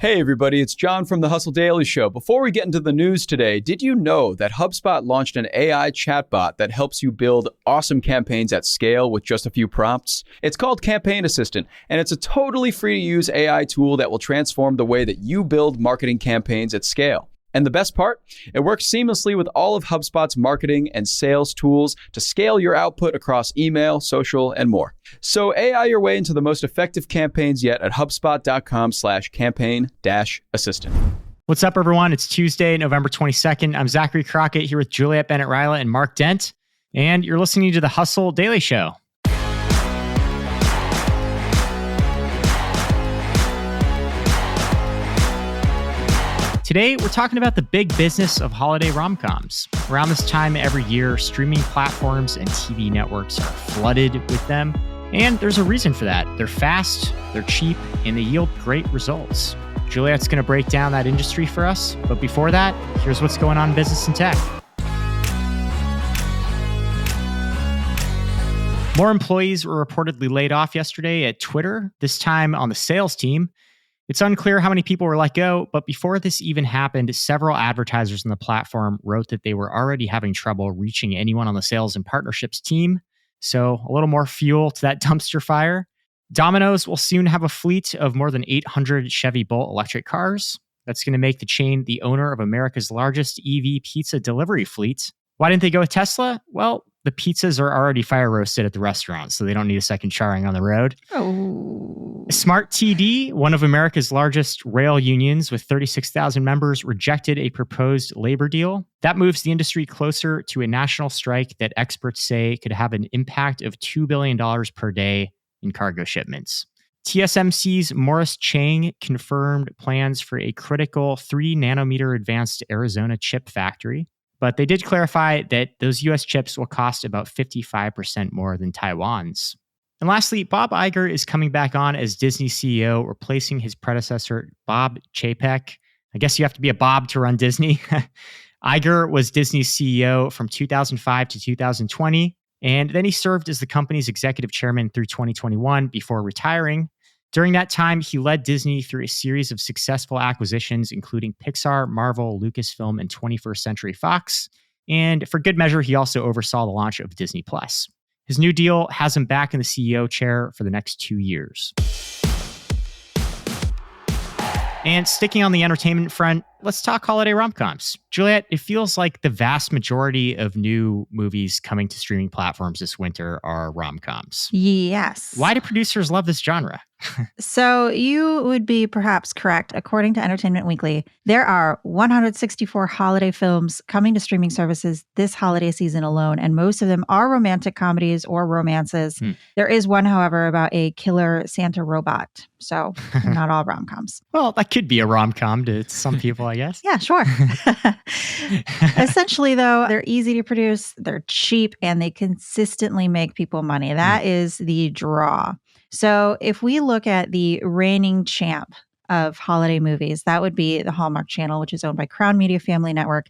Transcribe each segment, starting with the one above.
Hey everybody, it's John from the Hustle Daily Show. Before we get into the news today, did you know that HubSpot launched an AI chatbot that helps you build awesome campaigns at scale with just a few prompts? It's called Campaign Assistant, and it's a totally free-to-use AI tool that will transform the way that you build marketing campaigns at scale. And the best part? It works seamlessly with all of HubSpot's marketing and sales tools to scale your output across email, social, and more. So AI your way into the most effective campaigns yet at HubSpot.com/campaign-assistant. What's up, everyone? It's Tuesday, November 22nd. I'm Zachary Crockett here with Juliet Bennett Rylah and Mark Dent, and you're listening to the Hustle Daily Show. Today, we're talking about the big business of holiday rom-coms. Around this time every year, streaming platforms and TV networks are flooded with them. And there's a reason for that. They're fast, they're cheap, and they yield great results. Juliet's going to break down that industry for us. But before that, here's what's going on in business and tech. More employees were reportedly laid off yesterday at Twitter, this time on the sales team. It's unclear how many people were let go, but before this even happened, several advertisers on the platform wrote that they were already having trouble reaching anyone on the sales and partnerships team. So a little more fuel to that dumpster fire. Domino's will soon have a fleet of more than 800 Chevy Bolt electric cars. That's going to make the chain the owner of America's largest EV pizza delivery fleet. Why didn't they go with Tesla? Well, the pizzas are already fire roasted at the restaurant, so they don't need a second charring on the road. Oh. Smart TD, one of America's largest rail unions with 36,000 members, rejected a proposed labor deal. That moves the industry closer to a national strike that experts say could have an impact of $2 billion per day in cargo shipments. TSMC's Morris Chang confirmed plans for a critical 3-nanometer advanced Arizona chip factory. But they did clarify that those US chips will cost about 55% more than Taiwan's. And lastly, Bob Iger is coming back on as Disney CEO, replacing his predecessor, Bob Chapek. I guess you have to be a Bob to run Disney. Iger was Disney's CEO from 2005 to 2020, and then he served as the company's executive chairman through 2021 before retiring. During that time, he led Disney through a series of successful acquisitions, including Pixar, Marvel, Lucasfilm, and 21st Century Fox. And for good measure, he also oversaw the launch of Disney+. His new deal has him back in the CEO chair for the next 2 years. And sticking on the entertainment front, let's talk holiday rom-coms. Juliet, it feels like the vast majority of new movies coming to streaming platforms this winter are rom-coms. Yes. Why do producers love this genre? So you would be perhaps correct. According to Entertainment Weekly, there are 164 holiday films coming to streaming services this holiday season alone, and most of them are romantic comedies or romances. There is one, however, about a killer Santa robot. So they're not all rom-coms. Well, that could be a rom-com to some people, I guess. Yeah, sure. Essentially, though, they're easy to produce, they're cheap, and they consistently make people money. That is the draw. So if we look at the reigning champ of holiday movies, that would be the Hallmark Channel, which is owned by Crown Media Family Network.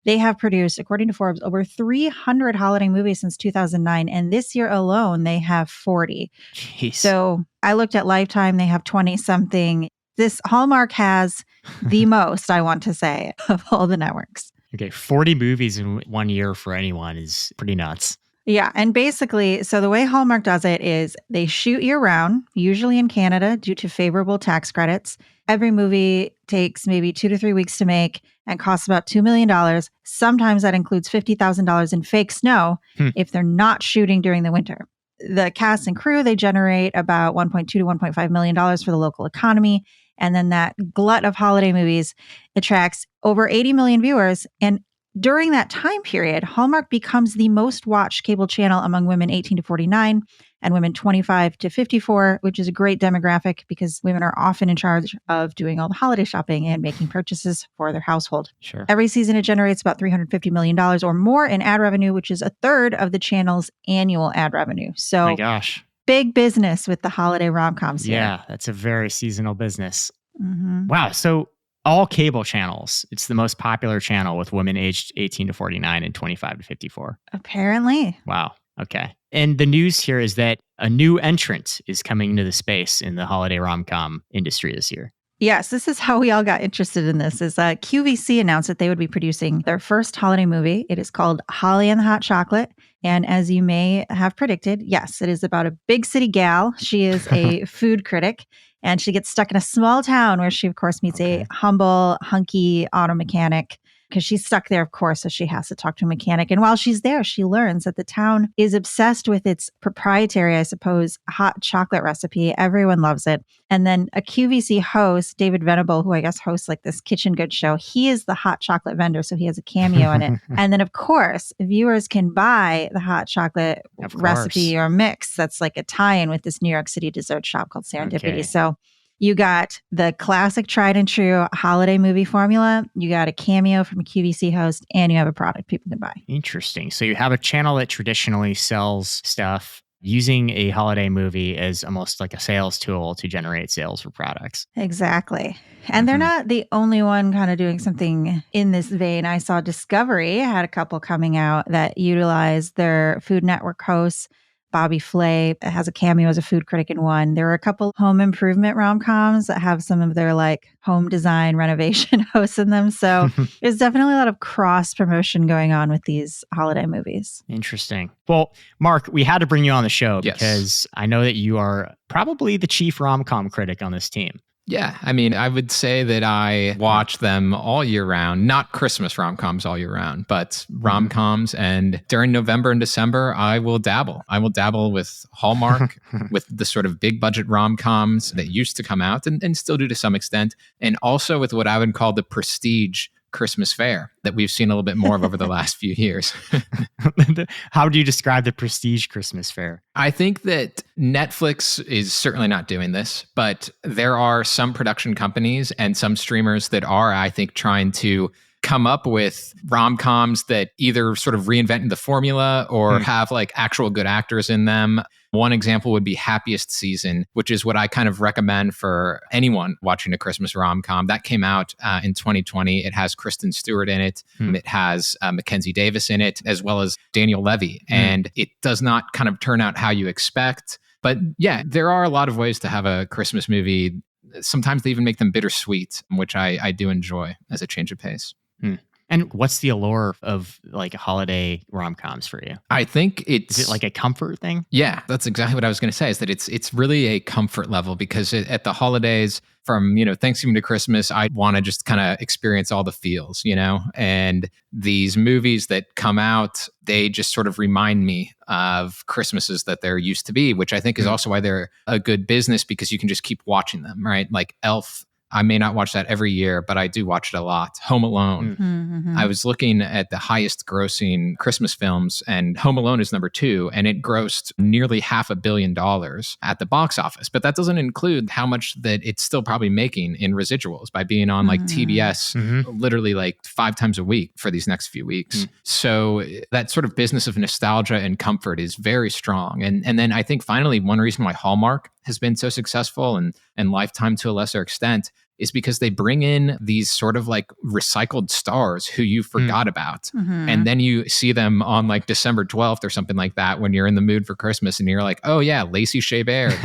They have produced, according to Forbes, over 300 holiday movies since 2009. And this year alone, they have 40. Jeez. So I looked at Lifetime. They have 20-something. This Hallmark has the most, I want to say, of all the networks. Okay, 40 movies in 1 year for anyone is pretty nuts. Yeah. And basically, so the way Hallmark does it is they shoot year round, usually in Canada due to favorable tax credits. Every movie takes maybe 2 to 3 weeks to make and costs about $2 million. Sometimes that includes $50,000 in fake snow if they're not shooting during the winter. The cast and crew, they generate about $1.2 to $1.5 million for the local economy. And then that glut of holiday movies attracts over 80 million viewers. And during that time period, Hallmark becomes the most watched cable channel among women 18 to 49 and women 25 to 54, which is a great demographic because women are often in charge of doing all the holiday shopping and making purchases for their household. Sure. Every season, it generates about $350 million or more in ad revenue, which is a third of the channel's annual ad revenue. So, my gosh, big business with the holiday rom-coms here. Yeah, that's a very seasonal business. Mm-hmm. Wow. So all cable channels, it's the most popular channel with women aged 18 to 49 and 25 to 54. Apparently. Wow. Okay. And the news here is that a new entrant is coming into the space in the holiday rom-com industry this year. Yes, this is how we all got interested in this. Is QVC announced that they would be producing their first holiday movie. It is called Holly and the Hot Chocolate. And as you may have predicted, yes, it is about a big city gal. She is a food critic, and she gets stuck in a small town where she, of course, meets a humble, hunky auto mechanic, because she's stuck there, of course, so she has to talk to a mechanic. And while she's there, she learns that the town is obsessed with its proprietary, I suppose, hot chocolate recipe. Everyone loves it. And then a QVC host, David Venable, who I guess hosts like this kitchen good show, he is the hot chocolate vendor, so he has a cameo in it. And then, of course, viewers can buy the hot chocolate recipe or mix that's like a tie-in with this New York City dessert shop called Serendipity. Okay. So you got the classic tried and true holiday movie formula. You got a cameo from a QVC host, and you have a product people can buy. Interesting. So you have a channel that traditionally sells stuff using a holiday movie as almost like a sales tool to generate sales for products. Exactly. And they're not the only one kind of doing something in this vein. I saw Discovery had a couple coming out that utilized their Food Network hosts. Bobby Flay has a cameo as a food critic in one. There are a couple home improvement rom-coms that have some of their like home design renovation hosts in them. So there's definitely a lot of cross promotion going on with these holiday movies. Interesting. Well, Mark, we had to bring you on the show because I know that you are probably the chief rom-com critic on this team. Yeah, I mean, I would say that I watch them all year round, not Christmas rom-coms all year round, but rom-coms. And during November and December, I will dabble. I will dabble with Hallmark, with the sort of big budget rom-coms that used to come out and still do to some extent. And also with what I would call the prestige Christmas fare that we've seen a little bit more of over the last few years. How do you describe the prestige Christmas fare? I think that Netflix is certainly not doing this, but there are some production companies and some streamers that are, I think, trying to come up with rom-coms that either sort of reinvent the formula or have like actual good actors in them. One example would be Happiest Season, which is what I kind of recommend for anyone watching a Christmas rom-com. That came out in 2020. It has Kristen Stewart in it. It has Mackenzie Davis in it, as well as Daniel Levy. And it does not kind of turn out how you expect. But yeah, there are a lot of ways to have a Christmas movie. Sometimes they even make them bittersweet, which I do enjoy as a change of pace. And what's the allure of like holiday rom-coms for you? I think Is it like a comfort thing? Yeah, that's exactly what I was going to say, is that it's really a comfort level, because at the holidays, from, Thanksgiving to Christmas, I want to just kind of experience all the feels, and these movies that come out, they just sort of remind me of Christmases that there used to be, which I think is also why they're a good business, because you can just keep watching them, right? Like Elf, I may not watch that every year, but I do watch it a lot. Home Alone. I was looking at the highest grossing Christmas films, and Home Alone is number 2, and it grossed nearly $500 million at the box office. But that doesn't include how much that it's still probably making in residuals by being on like TBS literally like 5 times a week for these next few weeks. So that sort of business of nostalgia and comfort is very strong. And then I think finally, one reason why Hallmark has been so successful, and Lifetime to a lesser extent, is because they bring in these sort of like recycled stars who you forgot about. And then you see them on like December 12th or something like that when you're in the mood for Christmas, and you're like, oh yeah, Lacey Chabert,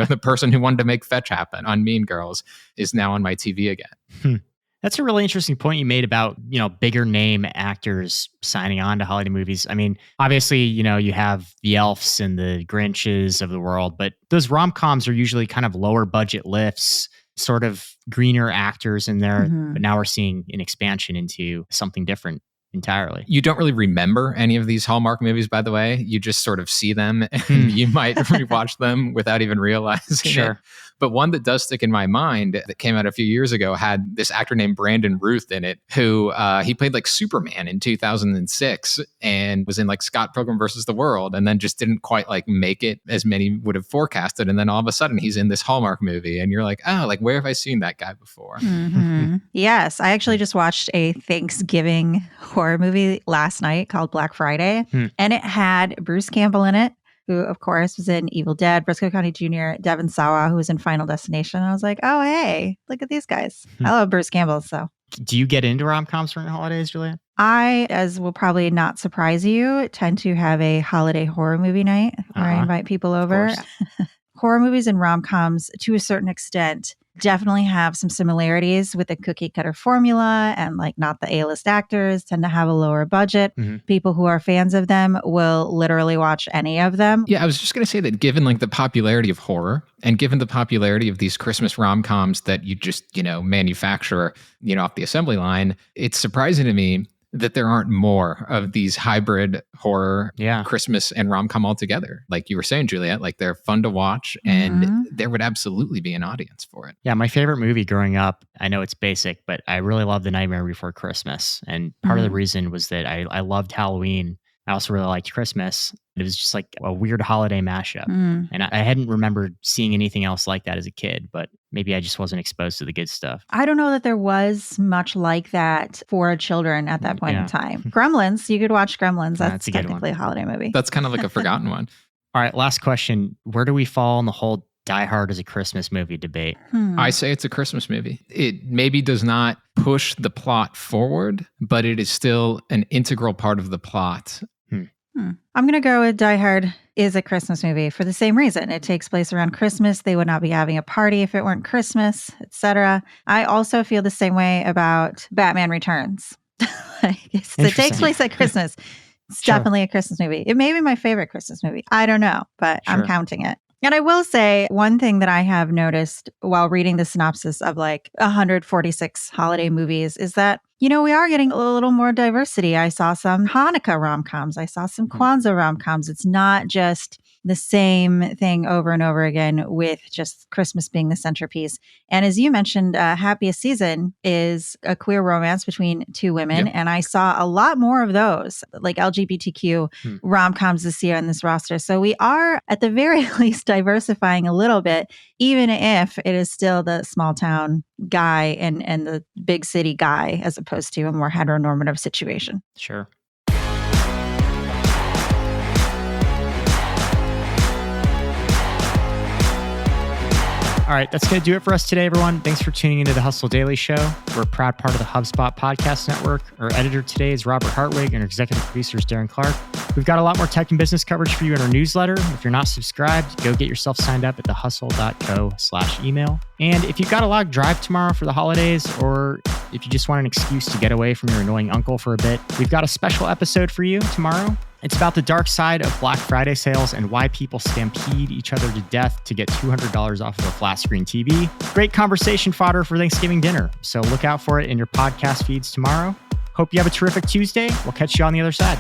the person who wanted to make fetch happen on Mean Girls, is now on my TV again. That's a really interesting point you made about, bigger name actors signing on to holiday movies. I mean, obviously, you have the Elfs and the Grinches of the world, but those rom-coms are usually kind of lower budget lifts, sort of greener actors in there. But now we're seeing an expansion into something different entirely. You don't really remember any of these Hallmark movies, by the way. You just sort of see them and you might rewatch them without even realizing it. But one that does stick in my mind that came out a few years ago had this actor named Brandon Routh in it, who he played like Superman in 2006 and was in like Scott Pilgrim versus the World, and then just didn't quite like make it as many would have forecasted. And then all of a sudden he's in this Hallmark movie, and you're like, oh, like where have I seen that guy before? Yes, I actually just watched a Thanksgiving horror movie last night called Black Friday, and it had Bruce Campbell in it, who, of course, was in Evil Dead, Briscoe County Jr., Devon Sawa, who was in Final Destination. I was like, oh, hey, look at these guys. I love Bruce Campbell. So, do you get into rom-coms during the holidays, Juliet? I, as will probably not surprise you, tend to have a holiday horror movie night where I invite people over. Horror movies and rom-coms, to a certain extent, definitely have some similarities with the cookie cutter formula, and like not the A-list actors tend to have a lower budget. People who are fans of them will literally watch any of them. Yeah, I was just going to say that given like the popularity of horror and given the popularity of these Christmas rom-coms that you just, manufacture, off the assembly line, it's surprising to me that there aren't more of these hybrid horror, Christmas and rom-com all together. Like you were saying, Juliet, like they're fun to watch and there would absolutely be an audience for it. Yeah, my favorite movie growing up, I know it's basic, but I really loved The Nightmare Before Christmas. And part of the reason was that I loved Halloween. I also really liked Christmas. It was just like a weird holiday mashup. And I hadn't remembered seeing anything else like that as a kid, but maybe I just wasn't exposed to the good stuff. I don't know that there was much like that for children at that point in time. Gremlins, you could watch Gremlins. That's technically a holiday movie. That's kind of like a forgotten one. All right, last question. Where do we fall in the whole Die Hard as a Christmas movie debate? I say it's a Christmas movie. It maybe does not push the plot forward, but it is still an integral part of the plot. I'm going to go with Die Hard is a Christmas movie for the same reason. It takes place around Christmas. They would not be having a party if it weren't Christmas, etc. I also feel the same way about Batman Returns. It takes place at Christmas. It's definitely a Christmas movie. It may be my favorite Christmas movie. I don't know, but I'm counting it. And I will say one thing that I have noticed while reading the synopsis of like 146 holiday movies is that, we are getting a little more diversity. I saw some Hanukkah rom-coms. I saw some Kwanzaa rom-coms. It's not just the same thing over and over again with just Christmas being the centerpiece. And as you mentioned, Happiest Season is a queer romance between two women. And I saw a lot more of those, like LGBTQ rom-coms this year in this roster. So we are at the very least diversifying a little bit, even if it is still the small town guy and the big city guy as opposed to a more heteronormative situation. Sure. All right, that's going to do it for us today, everyone. Thanks for tuning into the Hustle Daily Show. We're a proud part of the HubSpot Podcast Network. Our editor today is Robert Hartwig, and our executive producer is Darren Clark. We've got a lot more tech and business coverage for you in our newsletter. If you're not subscribed, go get yourself signed up at thehustle.co/email. And if you've got a long drive tomorrow for the holidays, or if you just want an excuse to get away from your annoying uncle for a bit, we've got a special episode for you tomorrow. It's about the dark side of Black Friday sales and why people stampede each other to death to get $200 off of a flat screen TV. Great conversation fodder for Thanksgiving dinner. So look out for it in your podcast feeds tomorrow. Hope you have a terrific Tuesday. We'll catch you on the other side.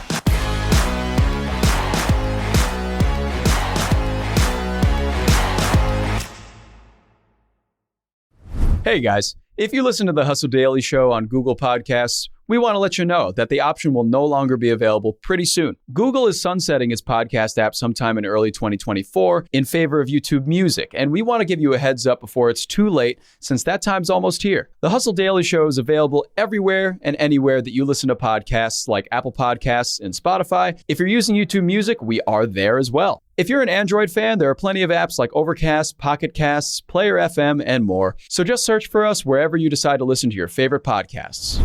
Hey guys, if you listen to the Hustle Daily Show on Google Podcasts, we want to let you know that the option will no longer be available pretty soon. Google is sunsetting its podcast app sometime in early 2024 in favor of YouTube Music, and we want to give you a heads up before it's too late, since that time's almost here. The Hustle Daily Show is available everywhere and anywhere that you listen to podcasts, like Apple Podcasts and Spotify. If you're using YouTube Music, we are there as well. If you're an Android fan, there are plenty of apps like Overcast, Pocket Casts, Player FM, and more. So just search for us wherever you decide to listen to your favorite podcasts.